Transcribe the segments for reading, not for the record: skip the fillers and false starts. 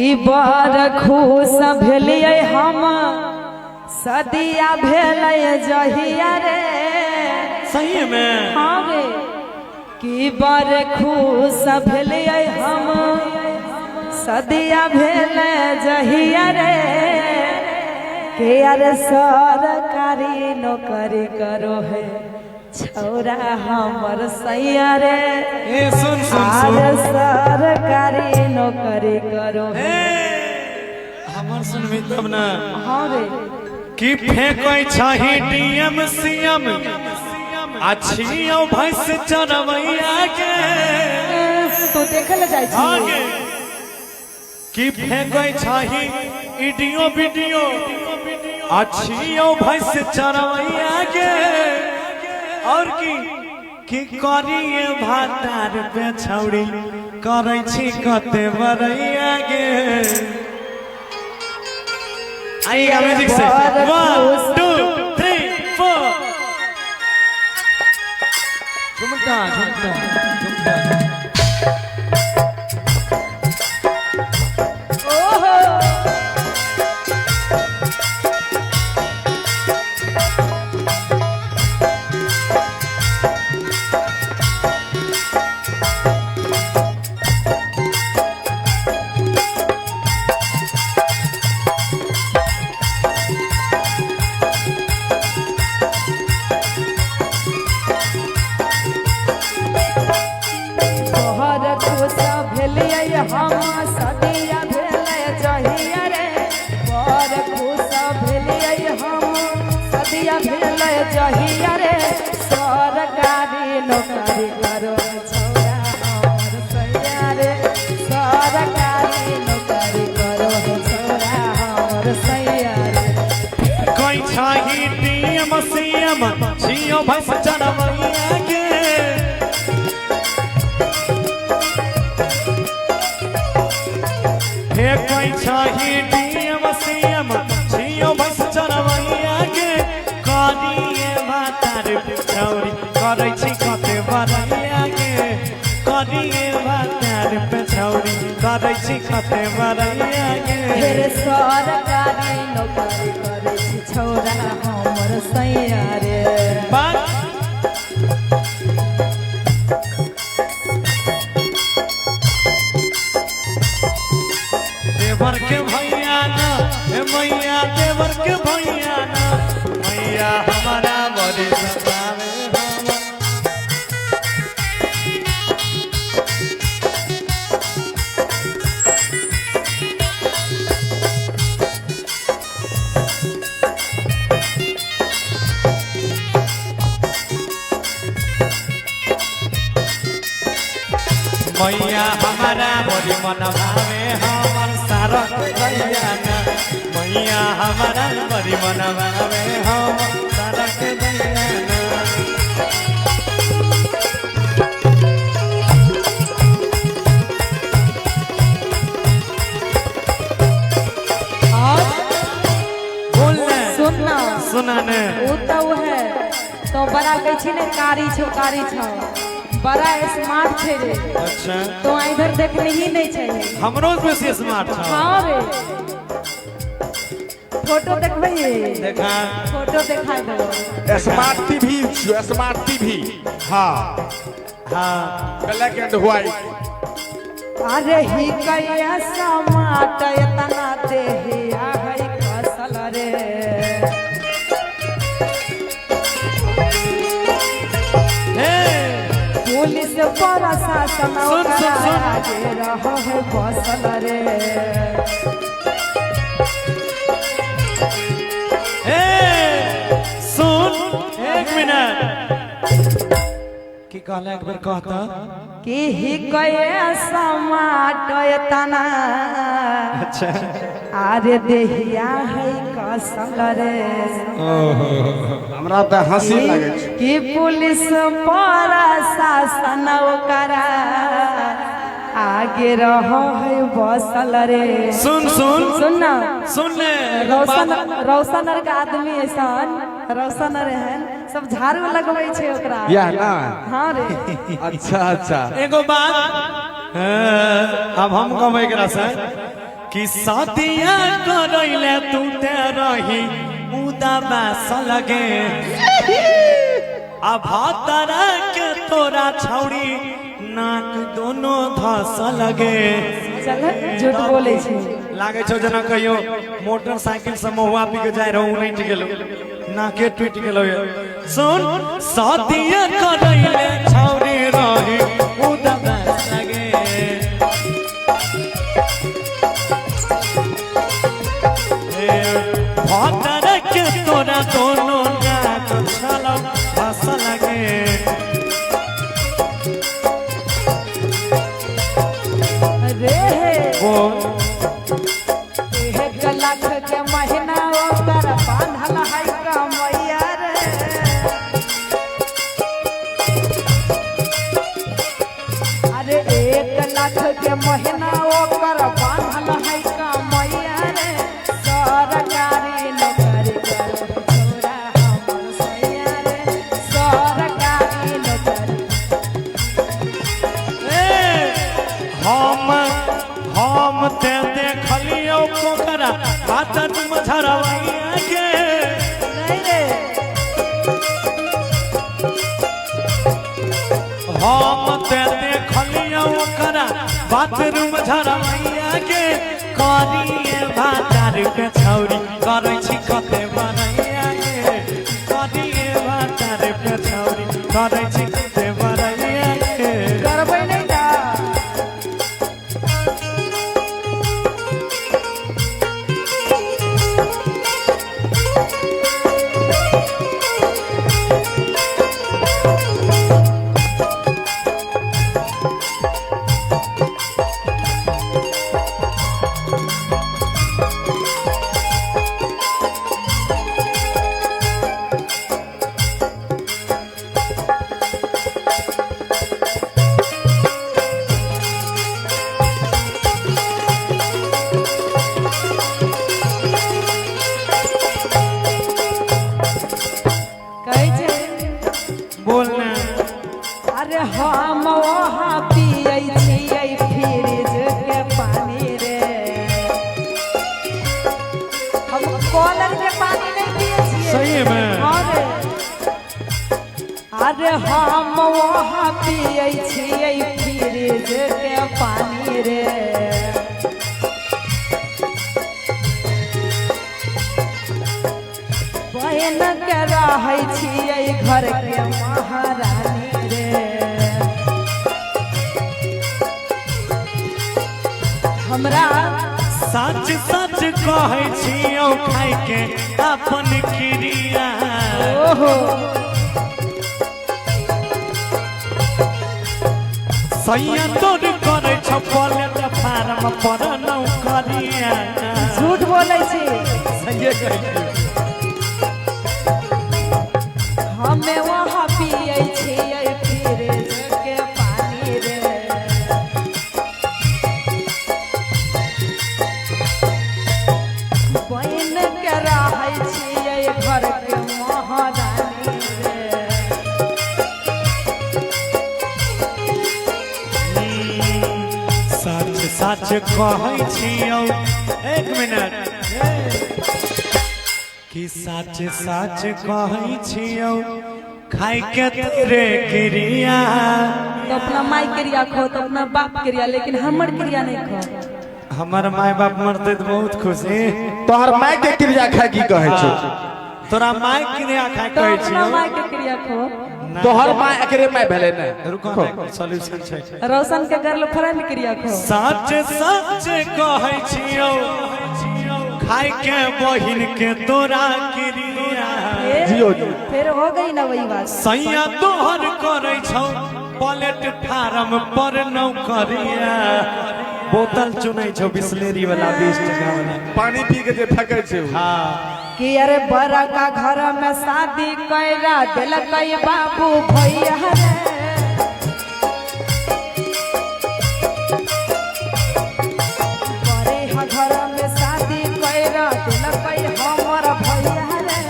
बड़ खुश भेलिए हम सदिया भेलिए जहिया रे सही में हाँ गे कि बड़ खुश भेलिए हम सदिया भेलिए जहिया रे के अरे सरकारी नौकरी करो है छौरा हमर सैया रे सुन सुन अरे सरकारी नौकरी करो है हमर सुनबी तब ना हाँ रे कि फेंकै छही डीएम सीएम अच्छियो भैंस चरवैया के तो देखल जाय छी आगे कि फेंकै छही वीडियो वीडियो अच्छियो भैंस चरवैया के और की करिए भातार पे छौड़ी करै छी कते बरैया गे आइएगा म्यूजिक से 1 2 3 4 झुमटा झुमटा झुमटा ओहो हम सदिया भेले जहिया रे बड़ खुश भेलिए हम सदिया भेले जहिया रे सरकारी नौकरी करो छौरा हमर सैया रे सरकारी नौकरी करो छौरा हमर सैया रे कोई छही डीएम सीएम जियो भैंस चरवैया के कोई छही डीएम सीएम जियो भैंस चरवैया के करिए भातार छौड़ी करै छी कते बरैया के करिए भातार पे छौड़ी करै छी कते बरैया के फिर सरकारी नौकरी करे छी छौरा हमर सैया रे देवर के भैया ना मैया देवर के भैया ना मैया हमारा बड़ी सतावे मैया हमारा बड़ी मन भावे हमर सारा भैया ना मैया हमारा बड़ी मन भावे हमर सारा के भैया ना बोलने सुनना सुना ने वो तो है तो बड़ा कहै छी ने कारी छौ बड़ा स्मार्ट छे रे अच्छा तो इधर देखने ही नहीं चाहिए हमरो बेसी स्मार्ट छ हाँ रे फोटो देखबै देखा फोटो दिखा दो स्मार्ट टीवी स्मार्ट टीवी हाँ हाँ ब्लैक एंड व्हाइट अरे ही कैया समाट इतना देहिया है कसल रे पुलिस प्रशासन आगे रहो है बसल रे सुन एक मिनट की कहला एक बार कहता कि ही कैया समाट इतना अच्छा अरे देहिया है कसल रे हमरा तो हंसी लगे छै कि पुलिस प्रशासन ओकरा आगे रहो है बसल रे सुन सुन सुनना सुन ले रौशन के आदमी ऐसन रौशन रहन सब झाड़ू लगबै छै ओकरा या ना हाँ रे अच्छा अच्छा एगो बात अब हम कहबै एकरा से कि सदिया करैले तू ते रही उदास लगे अब भातरा के तोरा छौड़ी नाक दोनों धस लगे चल झूठ बोले छी लागे छौ जना कहियो मोटरसाइकिल से महुआ पी के जाय रहू नहीं गेलो नाके टूट गेलो सुन सदिया करैले छौड़ी रही उदास लगे भातरा के तोरा दोनों नाक छलो धस लगे एक लाख के महीना ओकर बांधल है कमैया रे अरे 1 लाख के महीना ओकर बांधल है कमैया रे सरकारी नौकरी करे छोरा हमर सैया रे सरकारी नौकरी हम ते देखलियो पोखरा हाथन मझरवैया के नहीं रे हम ते देखलियो ओकरा बाथरूम झरवैया के करिए भातार के छौरी करै छी कते बनैया के करिए भातार के छौरी करै छी कते बनैया के करबै नहीं दा बोलना अरे हम वहाँ पियै छियै फ्रिज के पानी रे हम कॉलर के पानी नहीं पियै छियै सही में अरे हम वहाँ पियै छियै फ्रिज के पानी रे बहन के रहै छियै घर के महारानी रे हमरा सच सच कहै छियौ खाइ के अपन क्रिया ओहो सैया तोर करै छ पलेट फार्म पर नौकरिया झूठ बोलै छी सही कहै हमें वहाँ पियै छियै फ्रिज के पानी रे बहन के रहै छियै घर के महारानी रे सच सच कहै छियौ एक मिनट कि सच सच कहै छियौ खाइ के तेरे क्रिया तो अपना माई क्रिया खो तो अपना बाप क्रिया लेकिन हमर क्रिया नहीं खो हमर माय बाप मरते तो बहुत खुशी तोहर माय के क्रिया खाय की कहै छौ तोरा माय क्रिया खाय तो कहै अपना छियौ माई के क्रिया खो तोहर माय एकरे माय भेलै ने रुको सॉल्यूशन छै रोशन के गर्लफ्रेंड क्रिया खो सच सच कहै छियौ खाइ के बहिन के तोरा क्रिया जियो जी फिर हो गई ना वही बात सैया तोहर करै छौ पलेट फार्म पर नौकरिया बोतल चुनै छौ बिस्लेरी वाला 20 टका वाला पानी पी के जे फेंकै छै हाँ कि अरे बड़ा का घर में शादी कैला दिलकै बाबू भैया रे बड़े घर में शादी कैला दिलकै हमर भैया रे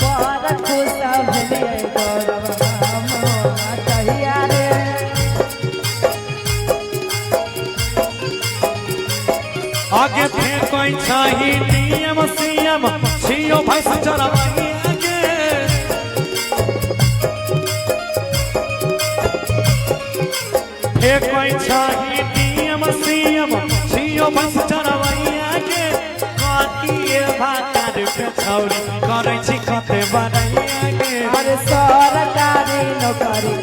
बड़ खुश भेलियै गौरव हम कहिया रे आगे कोई छही डीएम सीएम छियो भैंस चरवैया के कोई छही डीएम सीएम छियो भैंस चरवैया के काटिए भातार पे छौरी करै छी कते बरैया के अरे सरकारी नौकरी